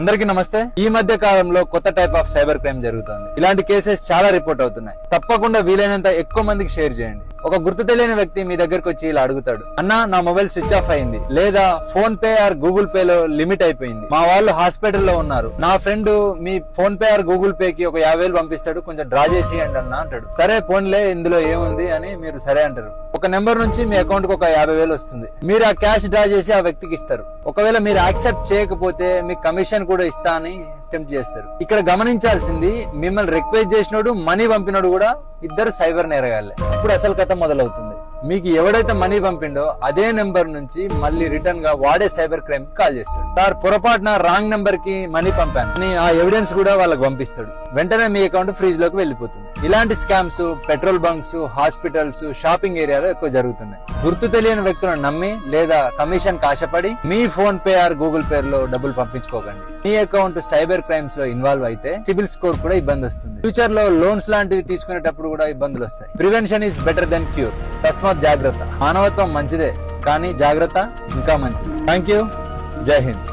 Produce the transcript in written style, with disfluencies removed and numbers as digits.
అందరికీ నమస్తే. ఈ మధ్య కాలంలో కొత్త టైప్ ఆఫ్ సైబర్ క్రైమ్ జరుగుతుంది. ఇలాంటి కేసెస్ చాలా రిపోర్ట్ అవుతున్నాయి. తప్పకుండా వీలైనంత ఎక్కువ మందికి షేర్ చేయండి. ఒక గుర్తు తెలియని వ్యక్తి మీ దగ్గరకు వచ్చి ఇలా అడుగుతాడు, అన్నా నా మొబైల్ స్విచ్ ఆఫ్ అయింది, లేదా phone pay or Google pay లో లిమిట్ అయిపోయింది, మా వాళ్ళు హాస్పిటల్లో ఉన్నారు, నా friend me PhonePe or Google pay కి ఒక 50,000 పంపిస్తాడు, కొంచెం డ్రా చేసేయండి అన్న అంటాడు. సరే ఫోన్లే, ఇందులో ఏముంది అని మీరు సరే అంటారు. ఒక నెంబర్ నుంచి మీ అకౌంట్ కు ఒక 50,000 వస్తుంది. మీరు ఆ క్యాష్ డ్రా చేసి ఆ వ్యక్తికి ఇస్తారు. ఒకవేళ మీరు యాక్సెప్ట్ చేయకపోతే మీకు కమిషన్ కూడా ఇస్తా అని అటెంప్ట్ చేస్తారు. ఇక్కడ గమనించాల్సింది, మిమ్మల్ని రిక్వెస్ట్ చేసినోడు మనీ పంపినోడు కూడా ఇద్దరు సైబర్ నేరగాళ్లే. ఇప్పుడు అసలు కథ మొదలవుతుంది. మీకు ఎవడైతే మనీ పంపిండో అదే నెంబర్ నుంచి మళ్ళీ రిటర్న్ గా వాడే సైబర్ క్రైమ్ కాల్ చేస్తాడు. సార్ పొరపాటున రాంగ్ నెంబర్ కి మనీ పంపాను అని ఆ ఎవిడెన్స్ కూడా వాళ్ళకి పంపిస్తాడు. వెంటనే మీ అకౌంట్ ఫ్రీజ్ లోకి వెళ్ళిపోతుంది. ఇలాంటి scams petrol bunks, hospitals, shopping ఏరియాలో ఎక్కువ జరుగుతున్నాయి. గుర్తు తెలియని వ్యక్తులను నమ్మి లేదా కమిషన్ కాశపడి మీ PhonePe or Google pay లో డబ్బులు పంపించుకోకండి. మీ అకౌంట్ సైబర్ క్రైమ్స్ లో ఇన్వాల్వ్ అయితే సిబిల్ స్కోర్ కూడా ఇబ్బంది వస్తుంది. ఫ్యూచర్ లో లోన్స్ లాంటివి తీసుకునేటప్పుడు కూడా ఇబ్బందులు వస్తాయి. Prevention is better than cure. తస్మాత్ జాగ్రత్త. మానవత్వం మంచిదే, కానీ జాగ్రత్త ఇంకా మంచిది. Thank you. జై హింద్.